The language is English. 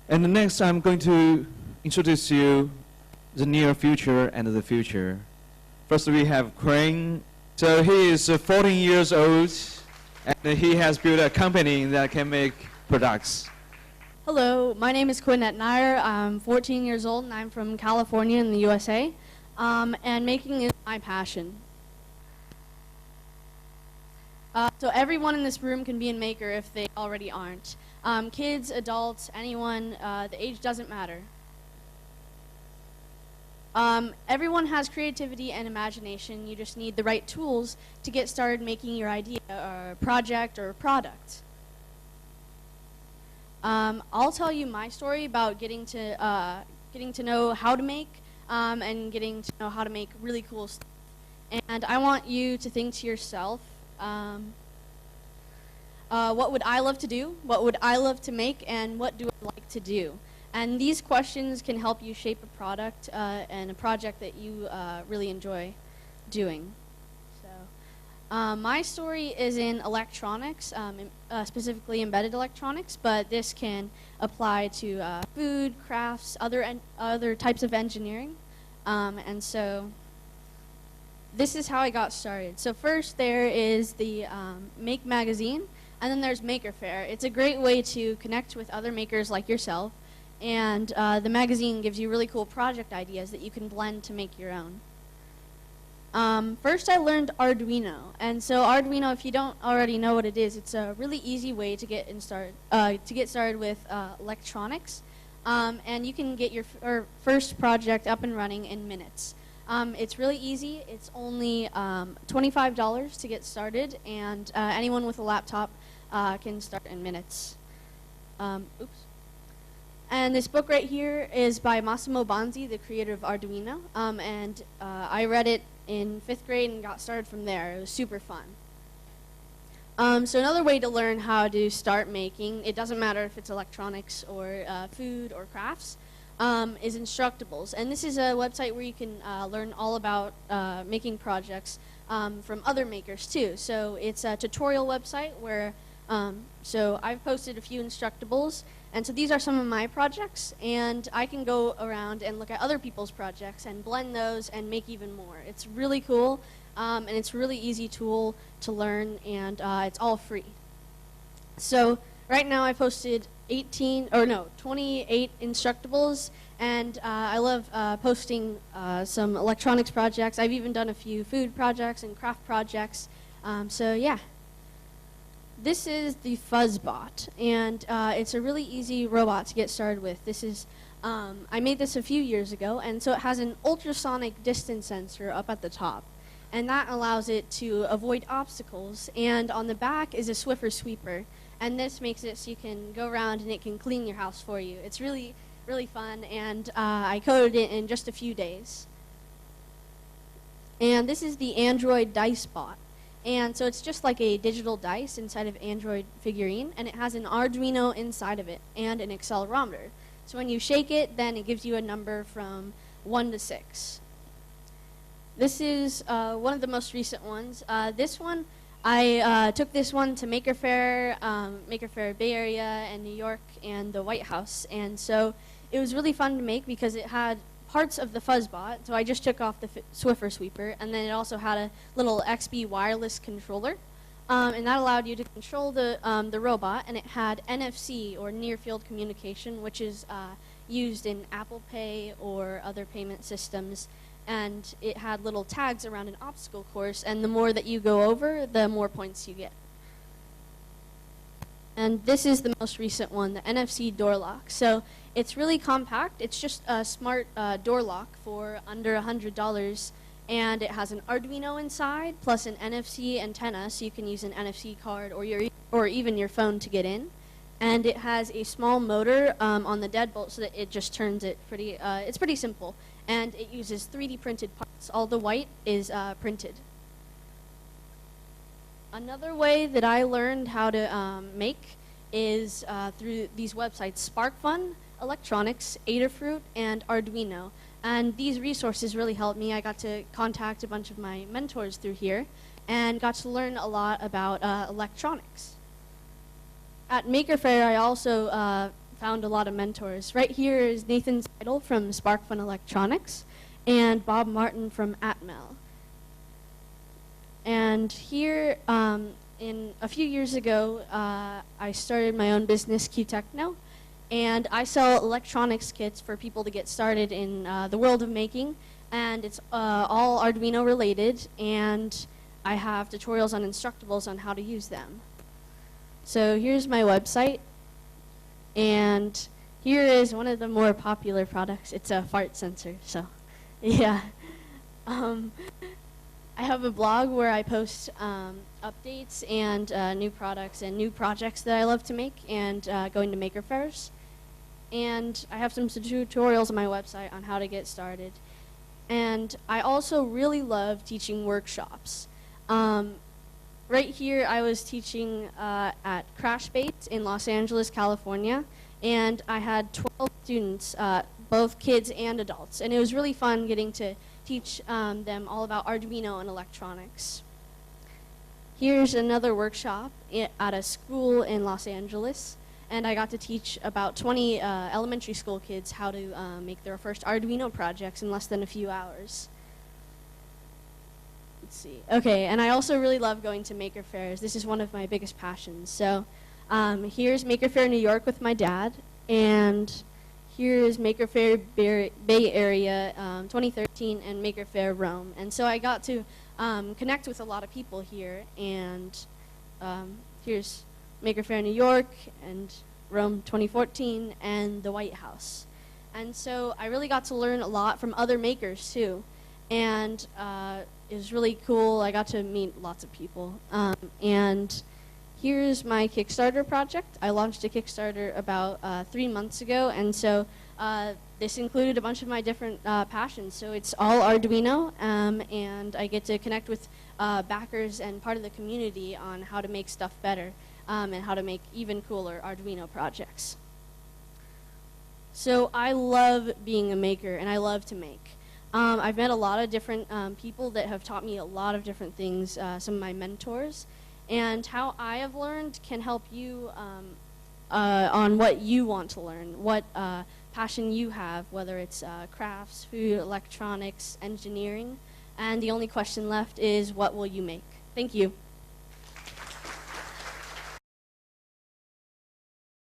And next, I'm going to introduce you the near future and the future. First, we have Quin. So he is 14 years old, and he has built a company that can make products. Hello, my name is Quin Etnyre. I'm 14 years old, and I'm from California in the USA. And making is my passion. So everyone in this room can be a maker if they already aren't. Kids, adults, anyone, the age doesn't matter. Everyone has creativity and imagination. You just need the right tools to get started making your idea or project or product. I'll tell you my story about getting to know how to make and getting to know how to make really cool stuff. And I want you to think to yourself, what would I love to do? What would I love to make? And what do I like to do? And these questions can help you shape a product and a project that you really enjoy doing. So, my story is in electronics, specifically embedded electronics, but this can apply to food, crafts, other types of engineering. And so this is how I got started. So first there is the Make magazine, and then there's Maker Faire. It's a great way to connect with other makers like yourself, and the magazine gives you really cool project ideas that you can blend to make your own. First I learned Arduino, and so Arduino, if you don't already know what it is, it's a really easy way to get started with electronics, and you can get your first project up and running in minutes. It's really easy. It's only $25 to get started, and anyone with a laptop can start in minutes. Oops. And this book right here is by Massimo Bonzi, the creator of Arduino, and I read it in 5th grade and got started from there. It was super fun. So another way to learn how to start making, it doesn't matter if it's electronics or food or crafts, is Instructables. And this is a website where you can learn all about making projects from other makers too. So it's a tutorial website where, so I've posted a few Instructables, and so these are some of my projects, and I can go around and look at other people's projects and blend those and make even more. It's really cool, and it's a really easy tool to learn, and it's all free. So right now I posted 28 Instructables, and I love posting some electronics projects. I've even done a few food projects and craft projects. So yeah. This is the Fuzzbot, and it's a really easy robot to get started with. This is, I made this a few years ago, and so it has an ultrasonic distance sensor up at the top, and that allows it to avoid obstacles, and on the back is a Swiffer sweeper, and this makes it so you can go around and it can clean your house for you. It's really, really fun, and I coded it in just a few days. And this is the Android Dice Bot. And so it's just like a digital dice inside of Android figurine, and it has an Arduino inside of it and an accelerometer. So when you shake it, then it gives you a number from 1 to 6. This is one of the most recent ones. This one, I took this one to Maker Faire Bay Area and New York and the White House. And so it was really fun to make because it had parts of the Fuzzbot, so I just took off the Swiffer sweeper, and then it also had a little XB wireless controller, and that allowed you to control the robot, and it had NFC, or near field communication, which is used in Apple Pay or other payment systems, and it had little tags around an obstacle course, and the more that you go over, the more points you get. And this is the most recent one, the NFC door lock. So it's really compact. It's just a smart door lock for under $100, and it has an Arduino inside plus an NFC antenna, so you can use an NFC card or even your phone to get in. And it has a small motor on the deadbolt so that it just turns it pretty. It's pretty simple, and it uses 3D printed parts. All the white is printed. Another way that I learned how to make is through these websites, SparkFun, Electronics, Adafruit, and Arduino. And these resources really helped me. I got to contact a bunch of my mentors through here and got to learn a lot about electronics. At Maker Faire, I also found a lot of mentors. Right here is Nathan Seidel from SparkFun Electronics and Bob Martin from Atmel. And here, in a few years ago, I started my own business, Techno, and I sell electronics kits for people to get started in the world of making, and it's all Arduino related, and I have tutorials on Instructables on how to use them. So here's my website, and here is one of the more popular products. It's a fart sensor, so yeah. I have a blog where I post updates and new products and new projects that I love to make, and going to maker fairs. And I have some tutorials on my website on how to get started. And I also really love teaching workshops. Right here, I was teaching at Crash Bait in Los Angeles, California, and I had 12 students, both kids and adults, and it was really fun getting to teach them all about Arduino and electronics. Here's another workshop at a school in Los Angeles, and I got to teach about 20 elementary school kids how to make their first Arduino projects in less than a few hours. Let's see. Okay, and I also really love going to maker fairs. This is one of my biggest passions. So here's Maker Faire New York with my dad, and here's Maker Faire Bay Area 2013 and Maker Faire Rome. And so I got to connect with a lot of people here, and here's Maker Faire New York and Rome 2014 and the White House. And so I really got to learn a lot from other makers too. And it was really cool. I got to meet lots of people. And here's my Kickstarter project. I launched a Kickstarter about 3 months ago, and so this included a bunch of my different passions. So it's all Arduino, and I get to connect with backers and part of the community on how to make stuff better and how to make even cooler Arduino projects. So I love being a maker, and I love to make. I've met a lot of different people that have taught me a lot of different things, some of my mentors, and how I have learned can help you on what you want to learn, what passion you have, whether it's crafts, food, electronics, engineering, and the only question left is, what will you make? Thank you.